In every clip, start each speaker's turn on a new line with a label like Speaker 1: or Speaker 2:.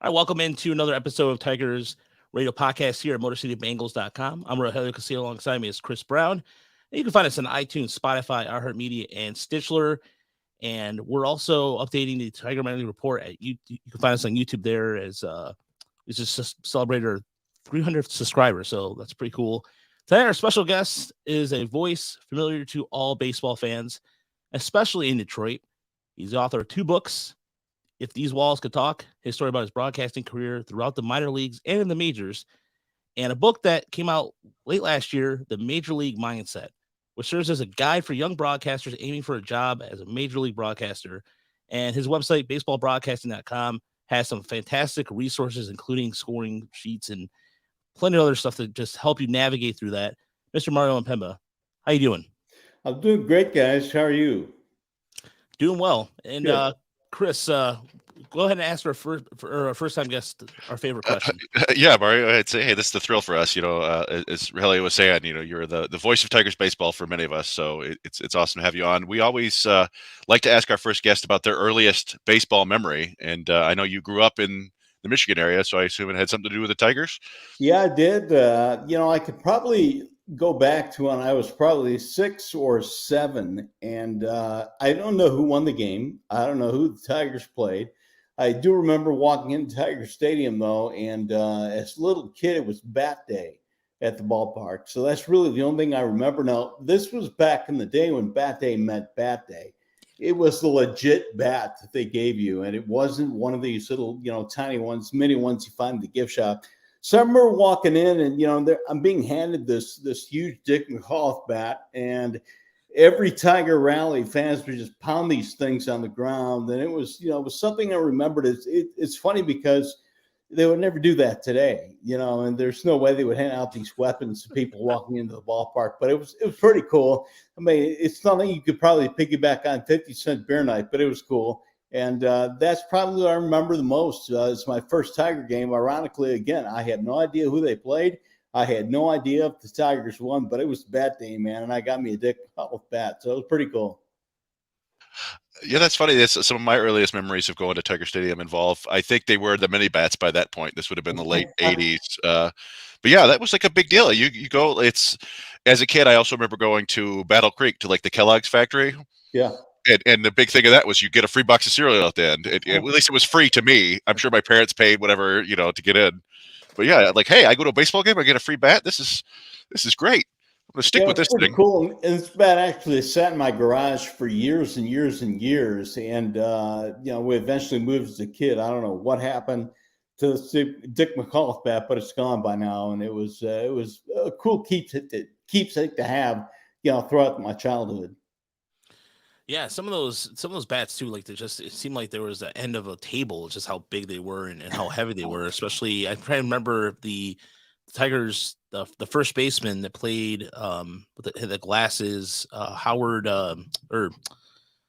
Speaker 1: All right, welcome into another episode of Tigers Radio Podcast here at MotorCityBengals.com. I'm Rogelio Castillo. Alongside me is Chris Brown. And you can find us on iTunes, Spotify, iHeartMedia, and Stitchler. And we're also updating the Tiger Monthly Report at YouTube. You can find us on YouTube there as we just celebrated our 300th subscriber. So that's pretty cool. Today, our special guest is a voice familiar to all baseball fans, especially in Detroit. He's the author of 2 books. If These Walls Could Talk, his story about his broadcasting career throughout the minor leagues and in the majors, and a book that came out late last year, The Major League Mindset, which serves as a guide for young broadcasters aiming for a job as a major league broadcaster. And his website, baseballbroadcasting.com, has some fantastic resources, including scoring sheets and plenty of other stuff to just help you navigate through that. Mr. Mario Impemba, how you doing?
Speaker 2: I'm doing great, guys. How are you?
Speaker 1: Doing well. And Chris, go ahead and ask our first-time guest our favorite question.
Speaker 3: Yeah, Mario, I'd say, hey, this is the thrill for us. As Rogelio was saying, you're the voice of Tigers baseball for many of us, so it's awesome to have you on. We always like to ask our first guest about their earliest baseball memory, and I know you grew up in the Michigan area, so I assume it had something to do with the Tigers?
Speaker 2: Yeah, I did. I could probably go back to when I was probably 6 or 7, and I don't know who won the game. I don't know who the Tigers played. I do remember walking into Tiger Stadium, though, and as a little kid, it was bat day at the ballpark. So that's really the only thing I remember. Now, this was back in the day when bat day meant bat day. It was the legit bat that they gave you, and it wasn't one of these little, tiny ones, mini ones you find in the gift shop. So I remember walking in, and I'm being handed this huge Dick McAuliffe bat, and every Tiger rally, fans would just pound these things on the ground, and it was something I remembered. It's funny because they would never do that today, and there's no way they would hand out these weapons to people walking into the ballpark. But it was pretty cool. I mean, it's nothing you could probably piggyback on 50-cent beer night, but it was cool. And that's probably what I remember the most. It's my first Tiger game. Ironically, again, I had no idea who they played. I had no idea if the Tigers won, but it was bat day, man, and I got me a Dick McAuliffe bat, so it was pretty cool.
Speaker 3: Yeah, that's funny. That's some of my earliest memories of going to Tiger Stadium involve. I think they were the mini bats by that point. This would have been the late '80s. But yeah, that was like a big deal. You go. It's as a kid, I also remember going to Battle Creek to like the Kellogg's factory.
Speaker 2: Yeah.
Speaker 3: And the big thing of that was you get a free box of cereal at the end. At least it was free to me. I'm sure my parents paid whatever to get in. But yeah, like, hey, I go to a baseball game, I get a free bat. This is great. I'm gonna stick with this thing.
Speaker 2: Cool. And this bat actually sat in my garage for years and years and years. And we eventually moved as a kid. I don't know what happened to the Dick McAuliffe bat, but it's gone by now. And it was a cool keepsake to have, throughout my childhood.
Speaker 1: Yeah, some of those bats too, like it seemed like there was the end of a table, just how big they were and how heavy they were. Especially, I try to remember the Tigers, the first baseman that played with the glasses, Howard, or I'm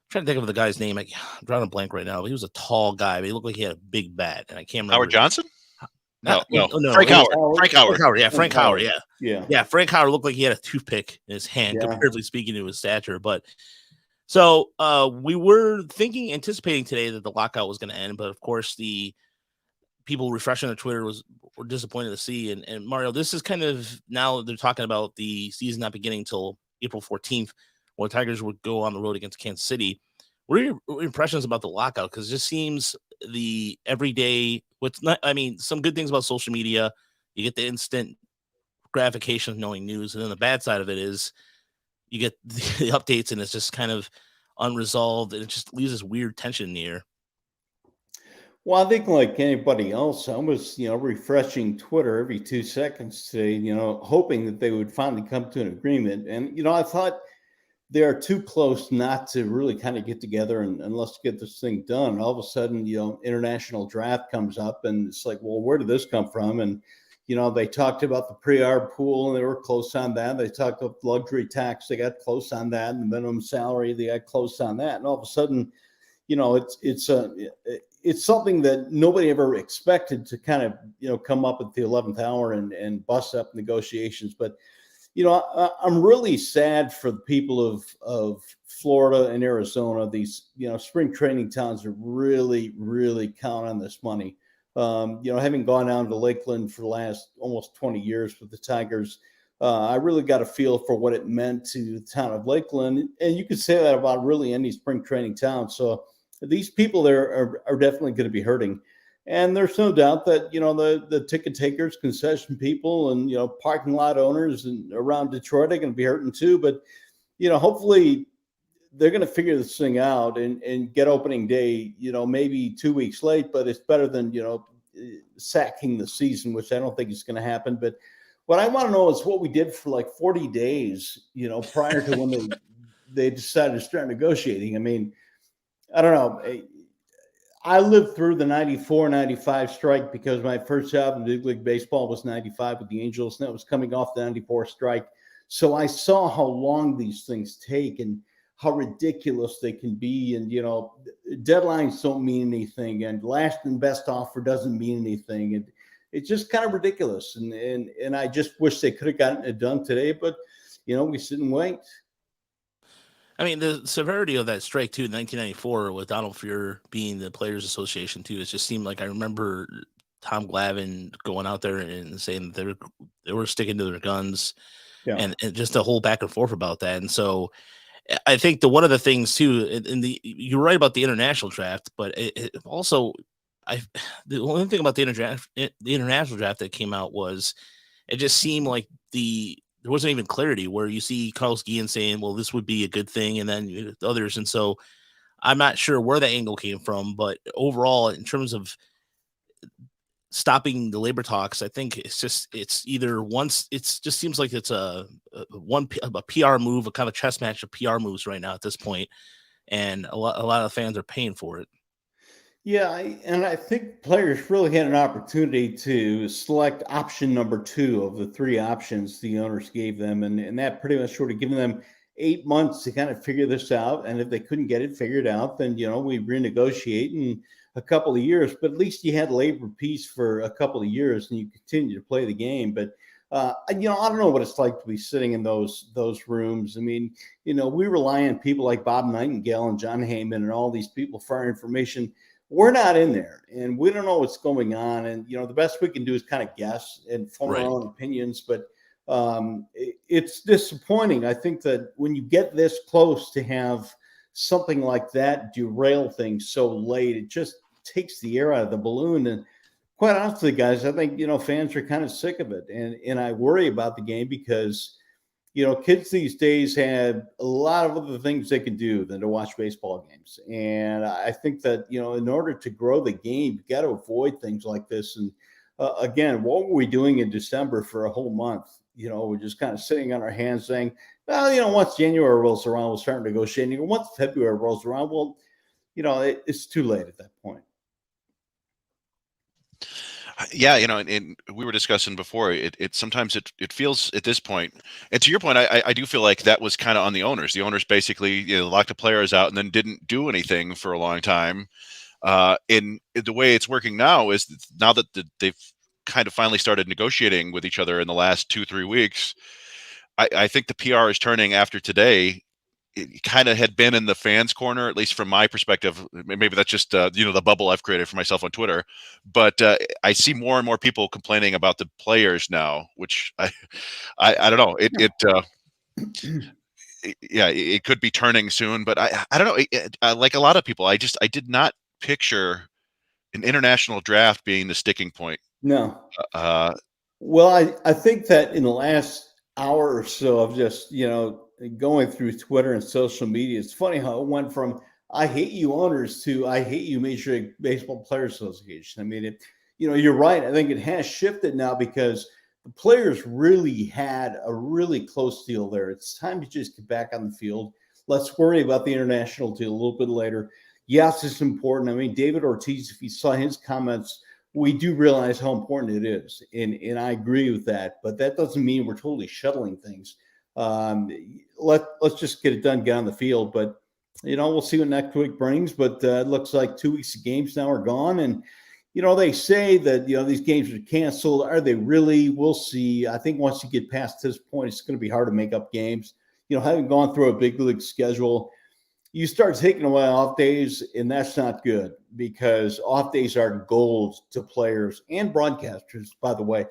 Speaker 1: trying to think of the guy's name. I'm drawing a blank right now. But he was a tall guy, but he looked like he had a big bat, and I can't remember.
Speaker 3: Howard Johnson? No.
Speaker 1: Frank Howard.
Speaker 3: Frank Howard.
Speaker 1: Yeah, Frank Howard.
Speaker 2: Yeah.
Speaker 1: Yeah, Frank Howard looked like he had a toothpick in his hand, comparatively speaking to his stature, but. So we were anticipating today that the lockout was going to end, but of course the people refreshing their Twitter were disappointed to see. And Mario, this is kind of now they're talking about the season not beginning until April 14th, when the Tigers would go on the road against Kansas City. What are your impressions about the lockout? Because it just seems the everyday. Some good things about social media. You get the instant gratification of knowing news, and then the bad side of it is. You get the updates and it's just kind of unresolved and it just leaves this weird tension in the air.
Speaker 2: Well, I think like anybody else, I was, refreshing Twitter every 2 seconds today, hoping that they would finally come to an agreement. And, I thought they are too close not to really kind of get together and let's get this thing done. And all of a sudden, international draft comes up and it's like, well, where did this come from? And, they talked about the pre-arb pool and they were close on that. They talked about luxury tax. They got close on that. And the minimum salary, they got close on that. And all of a sudden, it's something that nobody ever expected to kind of, come up at the 11th hour and bust up negotiations. But, I'm really sad for the people of Florida and Arizona. These, spring training towns are really, really count on this money. Having gone down to Lakeland for the last almost 20 years with the Tigers, I really got a feel for what it meant to the town of Lakeland. And you could say that about really any spring training town. So these people there are definitely going to be hurting. And there's no doubt that, the ticket takers, concession people, and, parking lot owners and around Detroit are going to be hurting too. But, hopefully they're going to figure this thing out and get opening day, maybe 2 weeks late, but it's better than, sacking the season, which I don't think is going to happen. But what I want to know is what we did for like 40 days, prior to when they decided to start negotiating. I mean, I don't know. I lived through the 94-95 strike because my first job in Big League Baseball was 95 with the Angels, and that was coming off the 94 strike. So I saw how long these things take and how ridiculous they can be. And, deadlines don't mean anything, and last and best offer doesn't mean anything. And it's just kind of ridiculous. And I just wish they could have gotten it done today, but, we sit and wait.
Speaker 1: I mean, the severity of that strike too, in 1994, with Donald Fuhr being the Players Association too, it just seemed like I remember Tom Glavine going out there and saying that they were sticking to their guns, and just a whole back and forth about that. And so I think one of the things too, you're right about the international draft, but it also, the only thing about the international draft that came out was it just seemed like there wasn't even clarity, where you see Carlos Guillen saying, well, this would be a good thing, and then others. And so I'm not sure where the angle came from, but overall, in terms of stopping the labor talks, I think it just seems like it's a PR move, a kind of chess match of PR moves right now at this point, and a lot of fans are paying for it.
Speaker 2: Yeah, I think players really had an opportunity to select option number 2 of the 3 options the owners gave them, and that pretty much sort of given them 8 months to kind of figure this out. And if they couldn't get it figured out, then we renegotiate in a couple of years. But at least you had labor peace for a couple of years, and you continue to play the game. But I don't know what it's like to be sitting in those rooms. I mean, we rely on people like Bob Nightingale and John Heyman and all these people for our information. We're not in there, and we don't know what's going on. And, the best we can do is kind of guess and form our own opinions. But it's disappointing. I think that when you get this close to have something like that derail things so late, it just takes the air out of the balloon. And quite honestly, guys, I think, fans are kind of sick of it. And I worry about the game because, kids these days have a lot of other things they can do than to watch baseball games. And I think that, in order to grow the game, you got to avoid things like this. And again, what were we doing in December for a whole month? We're just kind of sitting on our hands saying, well, once January rolls around, we'll start negotiating. And once February rolls around, well, it's too late at that point.
Speaker 3: Yeah, and we were discussing before. It sometimes it feels at this point, and to your point, I do feel like that was kind of on the owners. The owners basically locked the players out and then didn't do anything for a long time. In the way it's working now is now that they've kind of finally started negotiating with each other in the last 2-3 weeks. I think the PR is turning after today. It kind of had been in the fans' corner, at least from my perspective. Maybe that's just the bubble I've created for myself on Twitter. But I see more and more people complaining about the players now, which I don't know. It could be turning soon, but I don't know. Like a lot of people, I did not picture an international draft being the sticking point.
Speaker 2: No. Well, I think that in the last hour or so of just going through Twitter and social media, it's funny how it went from I hate you owners to I hate you Major League Baseball Players Association. I mean, you're right. I think it has shifted now because the players really had a really close deal there. It's time to just get back on the field. Let's worry about the international deal a little bit later. Yes, it's important. I mean, David Ortiz, if you saw his comments, we do realize how important it is. And I agree with that. But that doesn't mean we're totally shuttling things. Let's just get it done, get on the field. But, we'll see what next week brings. But it looks like 2 weeks of games now are gone. And, they say that, these games are canceled. Are they really? We'll see. I think once you get past this point, it's going to be hard to make up games. Having gone through a big league schedule, you start taking away off days, and that's not good because off days are gold to players and broadcasters, by the way,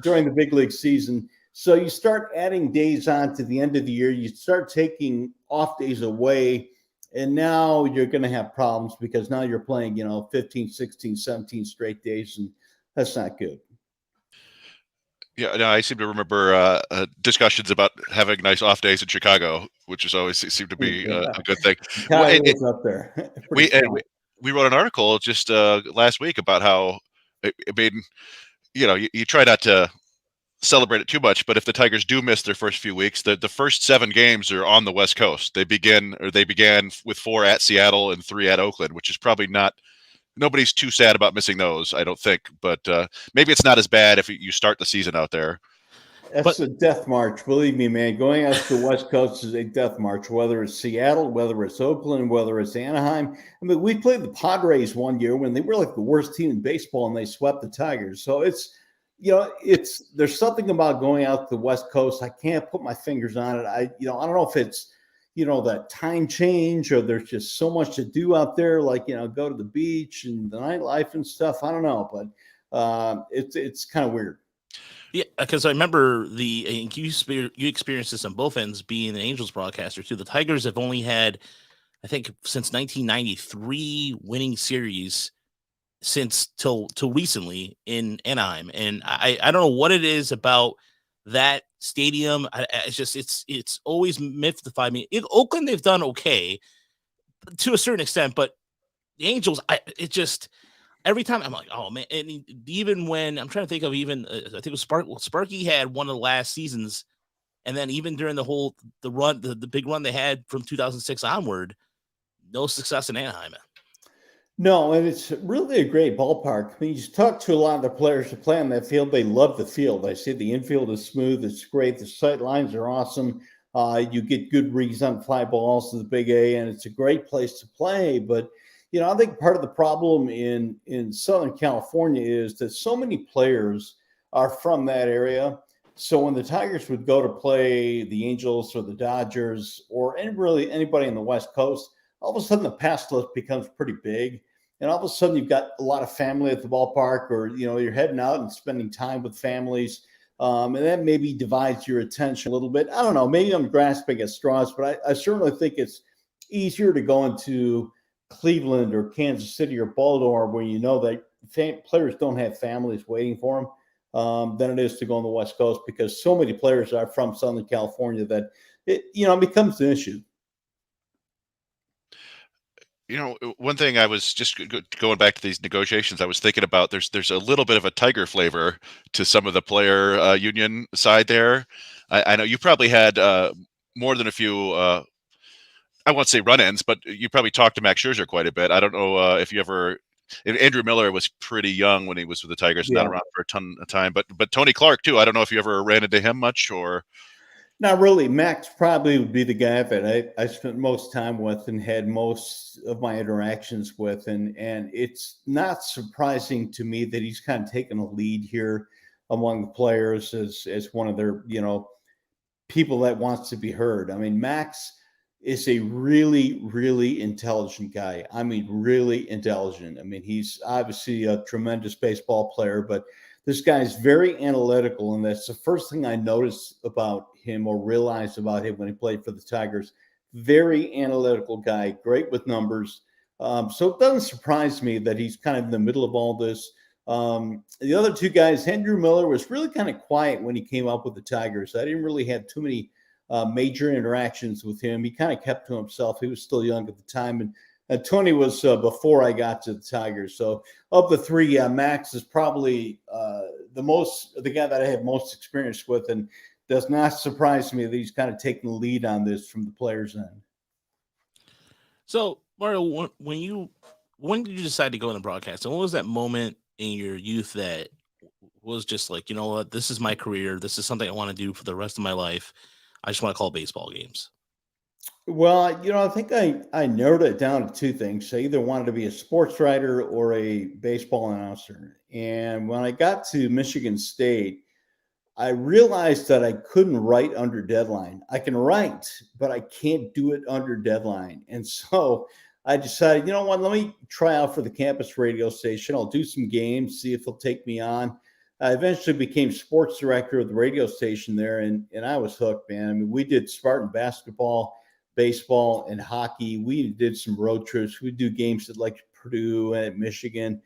Speaker 2: during the big league season. So you start adding days on to the end of the year. You start taking off days away, and now you're going to have problems because now you're playing, 15, 16, 17 straight days, and that's not good.
Speaker 3: Yeah, no, I seem to remember discussions about having nice off days in Chicago, which is always seemed to be
Speaker 2: Yeah.
Speaker 3: a good thing.
Speaker 2: Chicago's up there.
Speaker 3: We wrote an article just last week about how I mean, you try not to celebrate it too much, but if the Tigers do miss their first few weeks, the first 7 games are on the West Coast. They began with 4 at Seattle and 3 at Oakland, which is probably not. Nobody's too sad about missing those, I don't think. But maybe it's not as bad if you start the season out there.
Speaker 2: That's a death march. Believe me, man. Going out to the West Coast is a death march, whether it's Seattle, whether it's Oakland, whether it's Anaheim. I mean, we played the Padres one year when they were like the worst team in baseball and they swept the Tigers. So there's something about going out to the West Coast. I can't put my fingers on it. I don't know if it's, that time change or there's just so much to do out there, like, go to the beach and the nightlife and stuff. I don't know, but it's kind of weird.
Speaker 1: Yeah, because I remember you experienced this on both ends, being an Angels broadcaster too. The Tigers have only had, I think, since 1993 winning series since till recently in Anaheim, and I don't know what it is about that stadium. It's always mystified me. In Oakland, they've done okay to a certain extent, but the Angels, every time I'm like, oh man. And even when I'm trying to think of, even I think it was Sparky had one of the last seasons, and then even during the big run they had from 2006 onward, no success in Anaheim.
Speaker 2: No, and it's really a great ballpark. I mean, you talk to a lot of the players who play on that field. They love the field. I see the infield is smooth. It's great. The sight lines are awesome. You get good reads on fly balls to the big A, and it's a great place to play. But, I think part of the problem in Southern California is that so many players are from that area. So when the Tigers would go to play the Angels or the Dodgers or anybody in the West Coast, all of a sudden the pass list becomes pretty big. And all of a sudden you've got a lot of family at the ballpark, or, you're heading out and spending time with families. And that maybe divides your attention a little bit. I don't know. Maybe I'm grasping at straws, but I certainly think it's easier to go into Cleveland or Kansas City or Baltimore where you know that players don't have families waiting for them than it is to go on the West Coast, because so many players are from Southern California that it becomes an issue.
Speaker 3: One thing I was just going back to these negotiations, I was thinking about there's a little bit of a Tiger flavor to some of the player union side there. I know you probably had more than a few, I won't say run-ins, but you probably talked to Max Scherzer quite a bit. I don't know if you ever. Andrew Miller was pretty young when he was with the Tigers, not around for a ton of time. But Tony Clark too. I don't know if you ever ran into him much or.
Speaker 2: Not really. Max probably would be the guy that I spent most time with and had most of my interactions with. And it's not surprising to me that he's kind of taken a lead here among the players as one of their, people that wants to be heard. I mean, Max is a really, really intelligent guy. I mean, really intelligent. I mean, he's obviously a tremendous baseball player, but this guy's very analytical, and that's the first thing I noticed about him or realized about him when he played for the Tigers. Very analytical guy, great with numbers. So it doesn't surprise me that he's kind of in the middle of all this. The other two guys, Andrew Miller was really kind of quiet when he came up with the Tigers. I didn't really have too many major interactions with him. He kind of kept to himself. He was still young at the time, and Tony was before I got to the Tigers. So of the three, Max is probably the guy that I have most experience with, and does not surprise me that he's kind of taking the lead on this from the players' end.
Speaker 1: So Mario, when did you decide to go into broadcasting? What was that moment in your youth that was just like, you know what, this is my career. This is something I want to do for the rest of my life. I just want to call baseball games.
Speaker 2: Well, I think I narrowed it down to two things. I either wanted to be a sports writer or a baseball announcer. And when I got to Michigan State, I realized that I couldn't write under deadline. I can write, but I can't do it under deadline. And so I decided, you know what, let me try out for the campus radio station. I'll do some games, see if they'll take me on. I eventually became sports director of the radio station there, and I was hooked, man. I mean, we did Spartan basketball, baseball, and hockey. We did some road trips. We do games at like Purdue and at Michigan.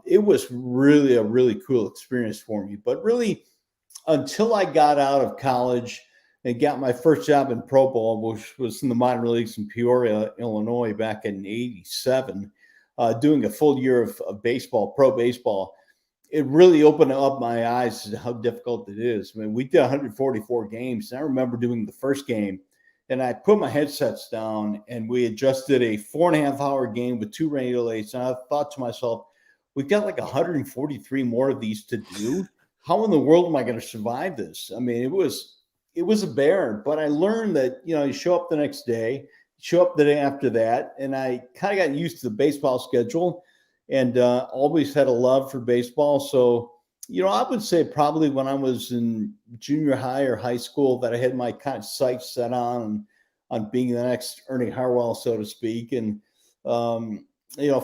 Speaker 2: It was really a really cool experience for me. But really, until I got out of college and got my first job in pro ball, which was in the minor leagues in Peoria, Illinois, back in '87, doing a full year of baseball, pro baseball, it really opened up my eyes to how difficult it is. I mean, we did 144 games. And I remember doing the first game, and I put my headsets down, and we had just did a 4.5-hour game with 2 rain delays. And I thought to myself, we've got like 143 more of these to do. How in the world am I going to survive this? I mean, it was a bear, but I learned that, you show up the next day, show up the day after that. And I kind of got used to the baseball schedule, and always had a love for baseball. So, I would say probably when I was in junior high or high school that I had my kind of sights set on being the next Ernie Harwell, so to speak. And,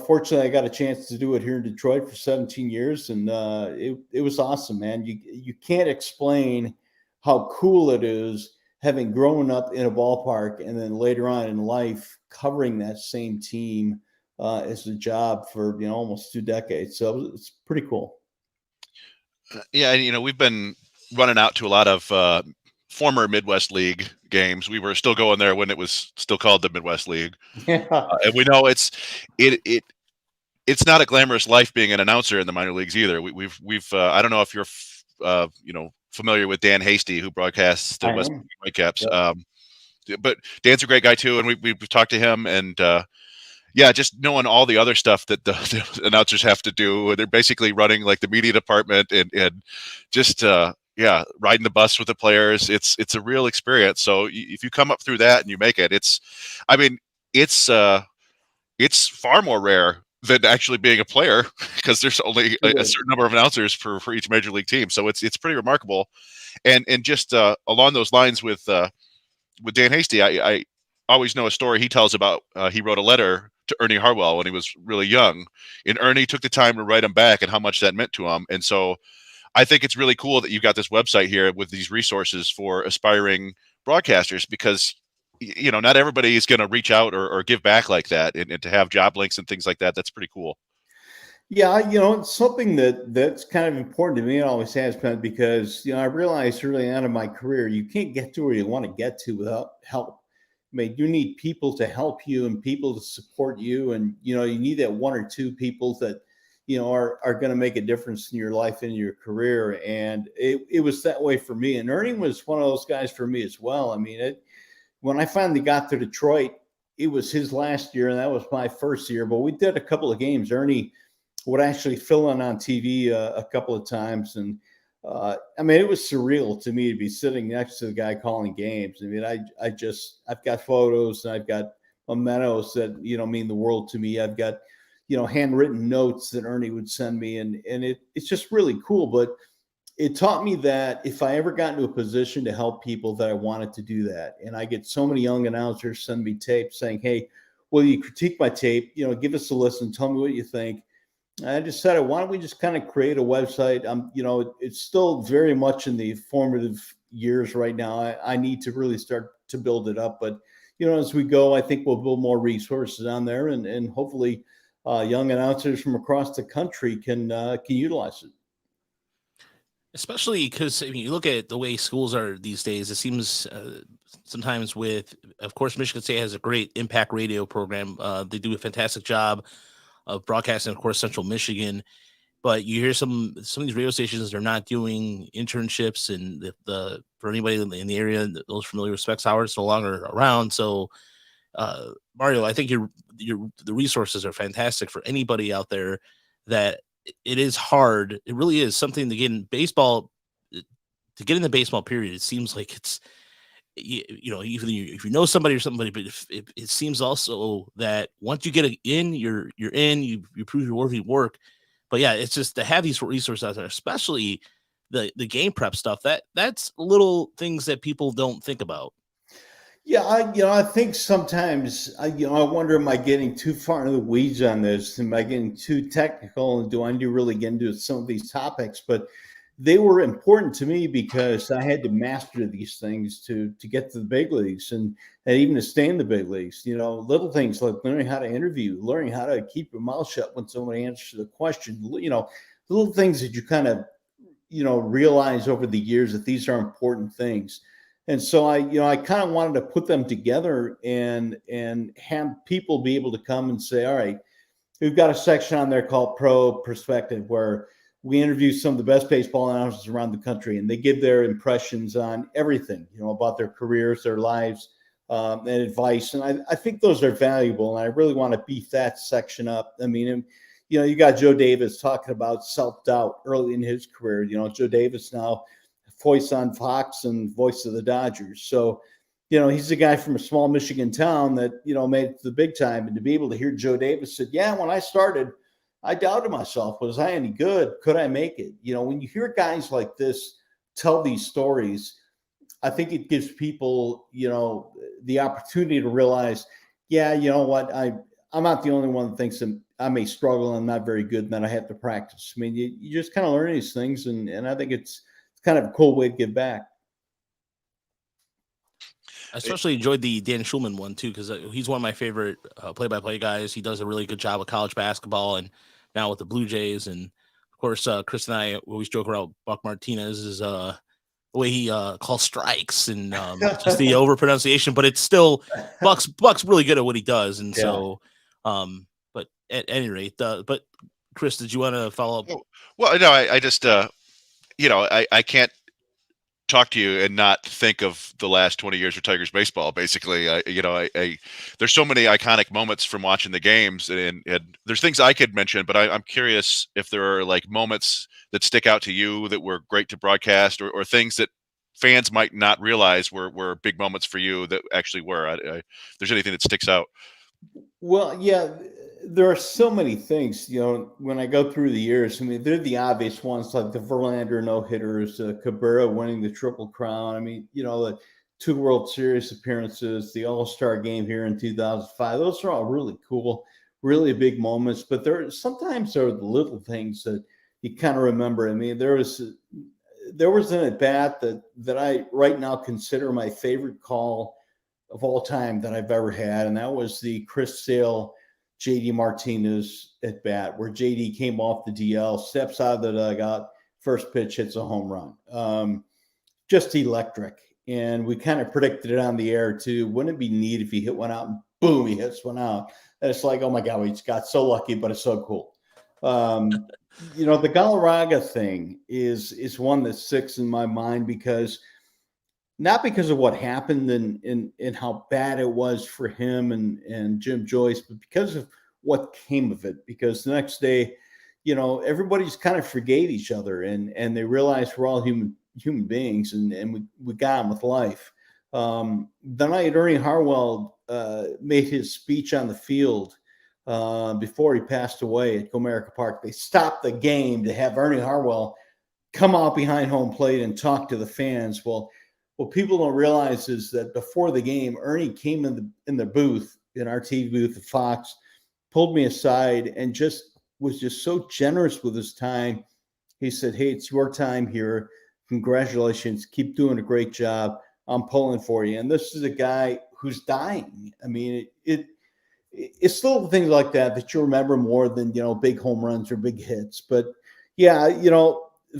Speaker 2: fortunately I got a chance to do it here in Detroit for 17 years. And it was awesome, man. You can't explain how cool it is having grown up in a ballpark and then later on in life covering that same team as a job for, almost 2 decades. So it's pretty cool.
Speaker 3: Yeah, and we've been running out to a lot of former Midwest League games. We were still going there when it was still called the Midwest League,
Speaker 2: Yeah.
Speaker 3: and we know it's not a glamorous life being an announcer in the minor leagues either. We've I don't know if you're familiar with Dan Hasty, who broadcasts the West Whitecaps. Yep. But Dan's a great guy too, and we've talked to him, and yeah, just knowing all the other stuff that the announcers have to do. They're basically running like the media department and just riding the bus with the players. It's a real experience. So if you come up through that and you make it, it's far more rare than actually being a player because there's only a certain number of announcers for each major league team. So it's pretty remarkable. And just along those lines with Dan Hasty, I always know a story he tells about. He wrote a letter to Ernie Harwell when he was really young, and Ernie took the time to write him back and how much that meant to him. And so I think it's really cool that you've got this website here with these resources for aspiring broadcasters, because not everybody is going to reach out or give back like that, and to have job links and things like that, that's pretty cool.
Speaker 2: Yeah, it's something that's kind of important to me. It always has been, because I realized early on in my career, you can't get to where you want to get to without help. I mean, you need people to help you and people to support you, and you need that 1 or 2 people that are going to make a difference in your life and your career. And it was that way for me. And Ernie was one of those guys for me as well. I mean, when I finally got to Detroit, it was his last year, and that was my first year. But we did a couple of games. Ernie would actually fill in on TV a couple of times. And I mean, it was surreal to me to be sitting next to the guy calling games. I mean, I've got photos, and I've got mementos that, mean the world to me. I've got, handwritten notes that Ernie would send me. And it's just really cool. But it taught me that if I ever got into a position to help people, that I wanted to do that. And I get so many young announcers send me tapes saying, hey, will you critique my tape? Give us a listen. Tell me what you think. I just said, why don't we just kind of create a website? It's still very much in the formative years right now. I need to really start to build it up. But, as we go, I think we'll build more resources on there, and hopefully young announcers from across the country can utilize it.
Speaker 1: Especially because you look at the way schools are these days, it seems sometimes of course, Michigan State has a great impact radio program. They do a fantastic job of broadcasting, of course, Central Michigan. But you hear some of these radio stations, they're not doing internships, and for anybody in the area, those familiar with Specs Hours no longer around. So, Mario, I think the resources are fantastic for anybody out there. That it is hard. It really is something to get in baseball. To get in the baseball period, it seems like it's even if you know somebody or somebody, but if it seems also that once you get in, you're in. You prove your worthy work. But yeah, it's just to have these resources out there, especially the game prep stuff, that's little things that people don't think about.
Speaker 2: Yeah, I think sometimes I wonder, am I getting too far into the weeds on this? Am I getting too technical? And do I need to really get into some of these topics? But they were important to me because I had to master these things to get to the big leagues and even to stay in the big leagues. Little things like learning how to interview, learning how to keep your mouth shut when somebody answers the question. Little things that you kind of realize over the years that these are important things. And so I kind of wanted to put them together and have people be able to come and say, all right, we've got a section on there called Pro Perspective where we interview some of the best baseball announcers around the country, and they give their impressions on everything, about their careers, their lives, and advice. And I think those are valuable, and I really want to beef that section up. I mean, you got Joe Davis talking about self-doubt early in his career. Joe Davis now voice on Fox and voice of the Dodgers. So, he's a guy from a small Michigan town that, made it to the big time. And to be able to hear Joe Davis said, yeah, when I started, I doubted myself. Was I any good? Could I make it? When you hear guys like this tell these stories, I think it gives people, the opportunity to realize, yeah, you know what? I'm not the only one that thinks that I may struggle and not very good, and then I have to practice. I mean, you just kind of learn these things. And I think it's kind of a cool way to give back.
Speaker 1: I especially enjoyed the Dan Schulman one too, because he's one of my favorite play-by-play guys. He does a really good job of college basketball, and now with the Blue Jays. And of course, Chris and I always joke around Buck Martinez is the way he calls strikes and just the over pronunciation, but it's still Buck's really good at what he does. And so, but at any rate, but Chris, did you want to follow up?
Speaker 3: Well, no, I just I can't talk to you and not think of the last 20 years of Tigers baseball. Basically, there's so many iconic moments from watching the games, and there's things I could mention, but I'm curious if there are like moments that stick out to you that were great to broadcast, or things that fans might not realize were big moments for you that actually were. If there's anything that sticks out.
Speaker 2: Well, yeah, there are so many things, when I go through the years. I mean, they're the obvious ones like the Verlander no-hitters, Cabrera winning the Triple Crown. I mean, the 2 World Series appearances, the All-Star game here in 2005. Those are all really cool, really big moments. But sometimes there are the little things that you kind of remember. I mean, there was an at-bat that I right now consider my favorite call of all time that I've ever had, and that was the Chris Sale JD Martinez at bat, where JD came off the DL, steps out of the dugout, first pitch hits a home run. Just electric. And we kind of predicted it on the air too. Wouldn't it be neat if he hit one out and boom, he hits one out? And it's like, oh my God, we just got so lucky, but it's so cool. The Galarraga thing is one that sticks in my mind because not because of what happened and how bad it was for him and Jim Joyce, but because of what came of it. Because the next day, everybody just kind of forgave each other and they realized we're all human beings and we got on with life. The night Ernie Harwell made his speech on the field before he passed away at Comerica Park, they stopped the game to have Ernie Harwell come out behind home plate and talk to the fans. Well, what people don't realize is that before the game, Ernie came in the booth, in our TV booth at Fox, pulled me aside and was just so generous with his time. He said, hey, it's your time here. Congratulations. Keep doing a great job. I'm pulling for you. And this is a guy who's dying. I mean, it's little things like that you remember more than, big home runs or big hits. But yeah,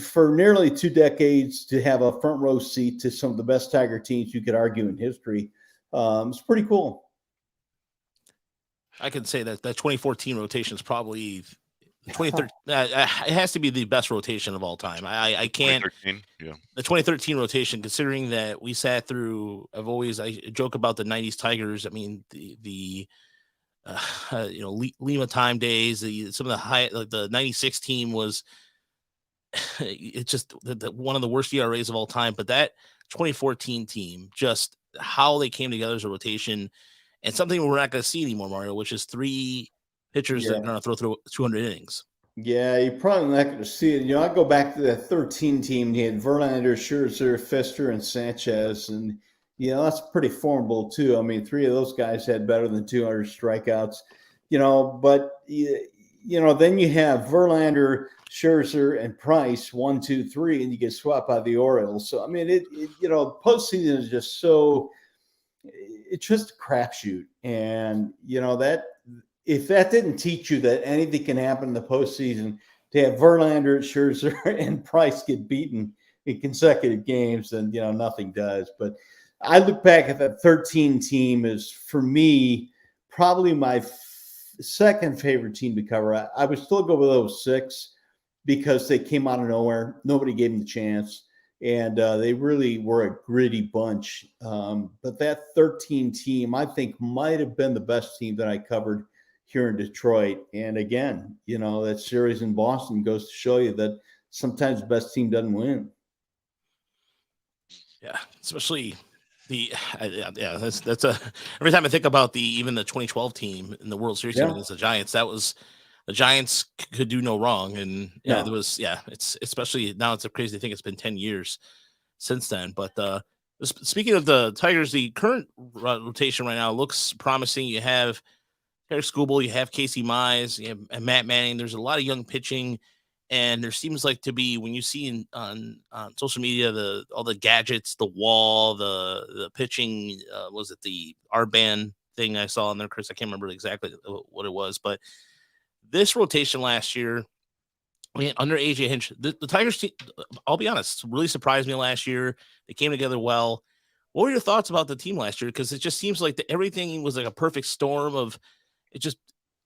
Speaker 2: for nearly 2 decades to have a front row seat to some of the best Tiger teams you could argue in history, it's pretty cool.
Speaker 1: I can say that 2014 rotation is probably 2013. It has to be the best rotation of all time. I can't.
Speaker 3: 2013, yeah.
Speaker 1: The 2013 rotation, considering that we sat through. I joke about the 90s Tigers. I mean, the Lima time days. Some of the high, like the 96 team was. It's just one of the worst ERAs of all time. But that 2014 team, just how they came together as a rotation, and something we're not going to see anymore, Mario, which is 3 pitchers that are going to throw 200 innings.
Speaker 2: Yeah, you're probably not going to see it. I go back to that 13 team. You had Verlander, Scherzer, Fister, and Sanchez, and that's pretty formidable too. I mean, three of those guys had better than 200 strikeouts. Then you have Verlander, Scherzer, and Price, 1, 2, 3, and you get swept by the Orioles. So I mean, postseason is just so. It's just a crapshoot, and that if that didn't teach you that anything can happen in the postseason, to have Verlander, Scherzer, and Price get beaten in consecutive games, then nothing does. But I look back at that 13 team as, for me, probably my second favorite team to cover. I would still go with those 6 because they came out of nowhere. Nobody gave them the chance. And they really were a gritty bunch. But that 13 team, I think, might have been the best team that I covered here in Detroit. And again, that series in Boston goes to show you that sometimes the best team doesn't win.
Speaker 1: Yeah, especially yeah. That's a every time I think about even the 2012 team in the World Series against the Giants, that was the Giants could do no wrong, and there was it's especially now it's crazy to think it's been 10 years since then. But speaking of the Tigers, the current rotation right now looks promising. You have Harry Skubal, you have Casey Mize, you have Matt Manning. There's a lot of young pitching, and there seems like to be, when you see on social media, all the gadgets, the wall, the pitching, was it the R-band thing I saw on there, Chris? I can't remember exactly what it was, but this rotation last year, I mean, under AJ Hinch, the Tigers team, I'll be honest, really surprised me last year. They came together well. What were your thoughts about the team last year? Because it just seems like everything was like a perfect storm of it. Just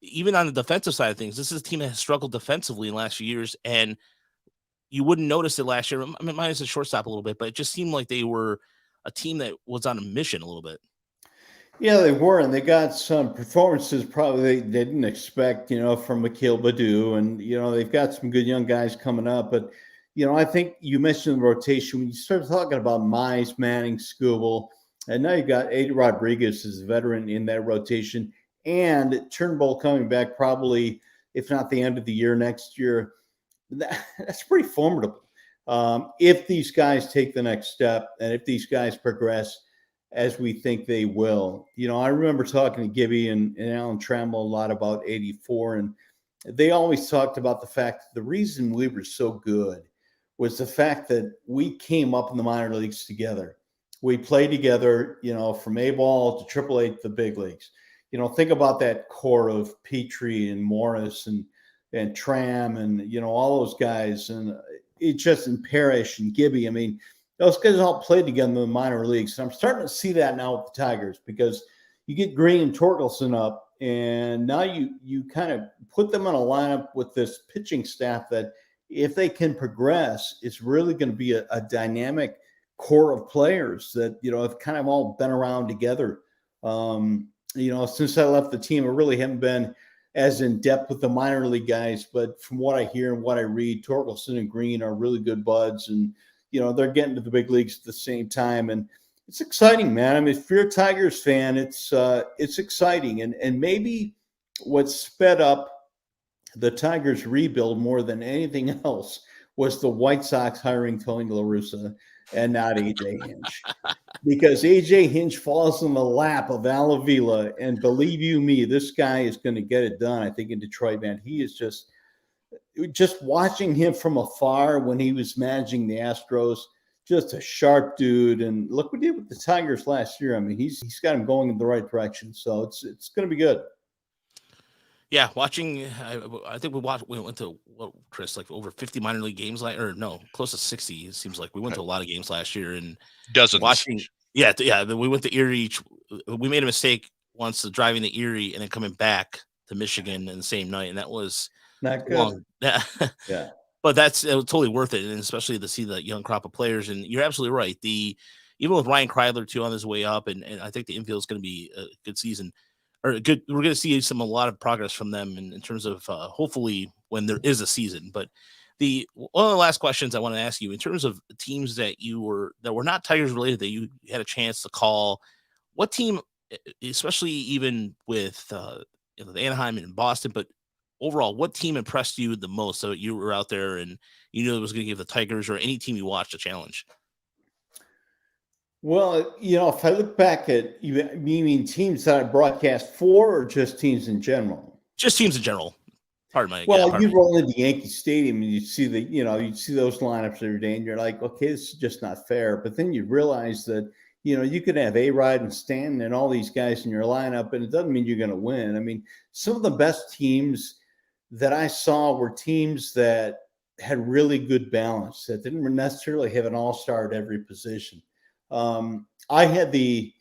Speaker 1: even on the defensive side of things, this is a team that has struggled defensively in the last few years, and you wouldn't notice it last year. I mean, minus the shortstop a little bit, but it just seemed like they were a team that was on a mission a little bit.
Speaker 2: Yeah, they were, and they got some performances probably they didn't expect, from Mikhail Badu, and they've got some good young guys coming up. But I think you mentioned the rotation when you start talking about Mize, Manning, Skubal, and now you got Eddie Rodriguez as a veteran in that rotation, and Turnbull coming back probably, if not the end of the year next year. That's pretty formidable. If these guys take the next step, and if these guys progress as we think they will. I remember talking to Gibby and Alan Trammell a lot about 84, and they always talked about the fact that the reason we were so good was the fact that we came up in the minor leagues together. We played together, from A-ball to AAA to the big leagues. Think about that core of Petrie and Morris and Tram and, all those guys, and it just, and Parrish and Gibby. I mean, those guys all played together in the minor leagues. And I'm starting to see that now with the Tigers, because you get Green and Torkelson up, and now you kind of put them in a lineup with this pitching staff that, if they can progress, it's really going to be a dynamic core of players that, have kind of all been around together. Since I left the team, I really haven't been as in depth with the minor league guys, but from what I hear and what I read, Torkelson and Green are really good buds, and they're getting to the big leagues at the same time, and it's exciting, man. I mean, if you're a Tigers fan, it's exciting, and maybe what sped up the Tigers rebuild more than anything else was the White Sox hiring Tony La Russa and not AJ Hinch, because AJ Hinch falls in the lap of Al Avila, and believe you me, this guy is going to get it done. I think in Detroit, man, he is just watching him from afar when he was managing the Astros, just a sharp dude. And look what he did with the Tigers last year. I mean, he's got him going in the right direction. So it's going to be good.
Speaker 1: Yeah, watching. I think we went to Chris, like over 50 minor league games, close to 60. It seems like we went to a lot of games last year, and
Speaker 3: dozens.
Speaker 1: Watching, yeah. We went to Erie. We made a mistake once driving to Erie and then coming back to Michigan in the same night, and that was
Speaker 2: not good.
Speaker 1: Long.
Speaker 2: Yeah.
Speaker 1: But that's totally worth it, and especially to see the young crop of players. And you're absolutely right. Even with Ryan Kreidler too on his way up, and I think the infield is going to be a good season, or good. We're going to see a lot of progress from them in terms of hopefully when there is a season. But one of the last questions I want to ask you, in terms of teams that were not Tigers related, that you had a chance to call, what team, especially even with the Anaheim and Boston, but overall, what team impressed you the most? So you were out there and you knew it was going to give the Tigers or any team you watched a challenge.
Speaker 2: Well, if I look back at you mean teams that I broadcast for, or just teams in general?
Speaker 1: Just teams in general. Pardon my.
Speaker 2: Well,
Speaker 1: Pardon
Speaker 2: you
Speaker 1: me.
Speaker 2: roll into Yankee Stadium and you see you'd see those lineups every day, and you're like, okay, this is just not fair. But then you realize that you could have A-Rod and Stanton and all these guys in your lineup, and it doesn't mean you're going to win. I mean, some of the best teams that I saw were teams that had really good balance, that didn't necessarily have an all-star at every position. I had the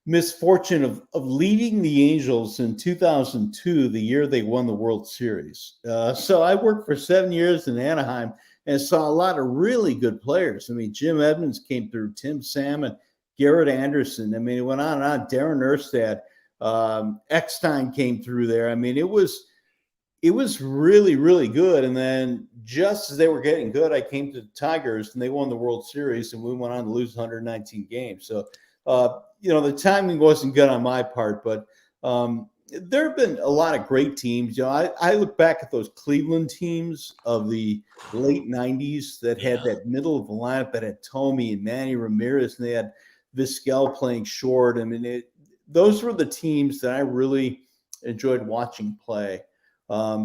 Speaker 2: misfortune of leading the Angels in 2002, the year they won the World Series. So I worked for 7 years in Anaheim and saw a lot of really good players. I mean, Jim Edmonds came through, Tim Salmon, Garrett Anderson. I mean, it went on and on. Darren Erstad, Eckstein came through there. I mean, it was really, really good. And then just as they were getting good, I came to the Tigers and they won the World Series and we went on to lose 119 games. So, the timing wasn't good on my part, but there have been a lot of great teams. I look back at those Cleveland teams of the late 90s that had that middle of the lineup that had Tomey and Manny Ramirez, and they had Vizquel playing short. I mean, those were the teams that I really enjoyed watching play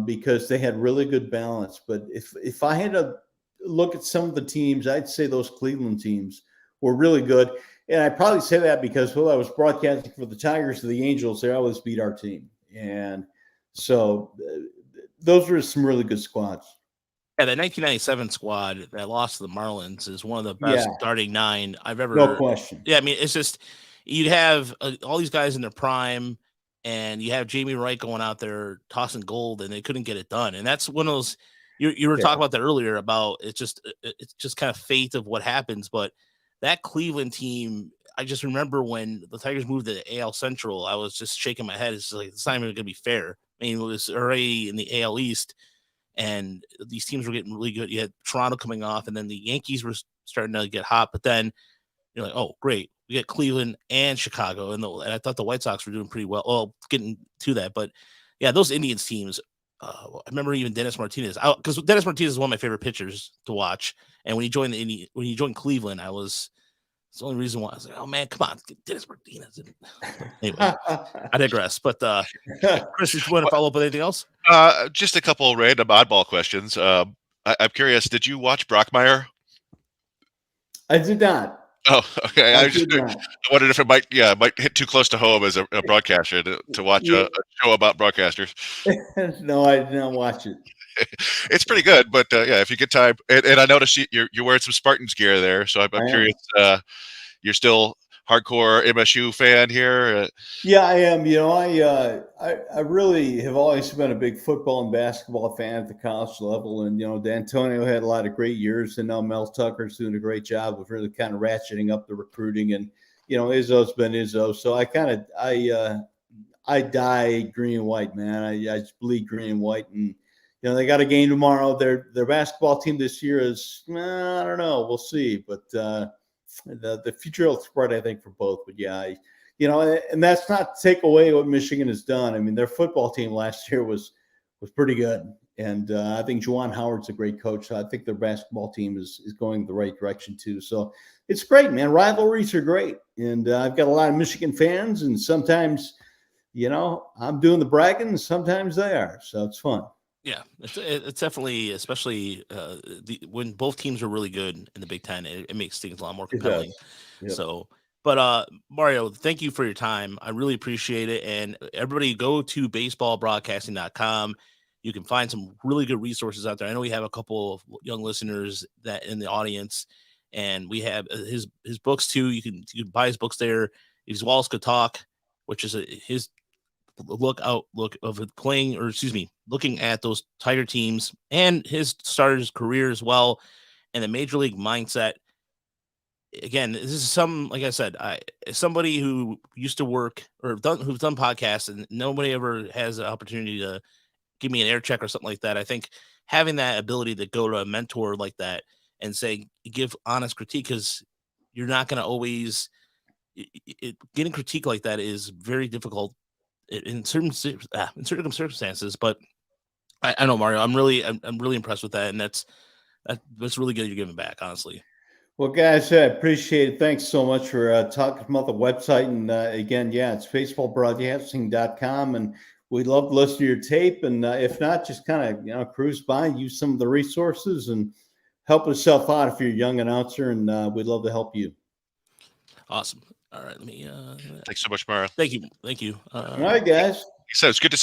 Speaker 2: because they had really good balance. But if I had to look at some of the teams, I'd say those Cleveland teams were really good. And I probably say that because while I was broadcasting for the Tigers or the Angels, they always beat our team. And so those were some really good squads.
Speaker 1: Yeah, that 1997 squad that lost to the Marlins is one of the best starting nine I've ever.
Speaker 2: No question.
Speaker 1: Yeah, I mean, it's just you'd have all these guys in their prime, and you have Jamie Wright going out there tossing gold, and they couldn't get it done. And that's one of those you were talking about that earlier about it's just kind of fate of what happens. But that Cleveland team, I just remember when the Tigers moved to the AL Central, I was just shaking my head. It's like it's not even going to be fair. I mean, it was already in the AL East, and these teams were getting really good. You had Toronto coming off, and then the Yankees were starting to get hot. But then you're like, oh, great, we get Cleveland and Chicago, and I thought the White Sox were doing pretty well. Well, getting to that, but yeah, those Indians teams. I remember even Dennis Martinez, because Dennis Martinez is one of my favorite pitchers to watch. And when he joined Cleveland, it's the only reason why I was like, oh man, come on, get Dennis Martinez. Anyway, I digress. But Chris, you want to follow up with anything else?
Speaker 3: Just a couple random oddball questions. I'm curious, did you watch Brockmire?
Speaker 2: I did not.
Speaker 3: Oh, okay. I wondered if it might hit too close to home as a broadcaster to watch a show about broadcasters.
Speaker 2: No, I did not watch it.
Speaker 3: It's pretty good, but if you get time, and I noticed you're wearing some Spartans gear there, so I'm curious. You're still hardcore MSU fan here?
Speaker 2: Yeah, I am. I really have always been a big football and basketball fan at the college level, and D'Antonio had a lot of great years, and now Mel Tucker's doing a great job of really kind of ratcheting up the recruiting, and Izzo's been Izzo, so I die green and white, man. I just bleed green and white, and they got a game tomorrow. Their basketball team this year is, I don't know. We'll see. But the future looks bright, I think, for both. But yeah, and that's not to take away what Michigan has done. I mean, their football team last year was pretty good. And I think Juwan Howard's a great coach. So I think their basketball team is going the right direction too. So it's great, man. Rivalries are great. And I've got a lot of Michigan fans. And sometimes, I'm doing the bragging and sometimes they are. So it's fun.
Speaker 1: Yeah, it's definitely, especially when both teams are really good in the Big Ten, it makes things a lot more compelling. Yep. So, but Mario, thank you for your time. I really appreciate it. And everybody go to baseballbroadcasting.com. You can find some really good resources out there. I know we have a couple of young listeners that in the audience, and we have his books too. You can buy his books there. His Wallace Could Talk, which is his looking at those Tiger teams and his starter's career as well, and the major league mindset. Again, this is like I said, somebody who used to work who's done podcasts, and nobody ever has an opportunity to give me an air check or something like that. I think having that ability to go to a mentor like that and say, give honest critique, because you're not going to always getting critique like that is very difficult in certain circumstances, but I know, Mario. I'm really impressed with that, and that's really good. You're giving back, honestly.
Speaker 2: Well, guys, I appreciate it. Thanks so much for talking about the website. And again, yeah, it's baseballbroadcasting.com. And we'd love to listen to your tape. And if not, just kind of, cruise by, use some of the resources and help yourself out if you're a young announcer. And we'd love to help you.
Speaker 1: Awesome. All right. Let me.
Speaker 3: Thanks so much, Mario.
Speaker 1: Thank you.
Speaker 2: All right, guys.
Speaker 3: So it's good to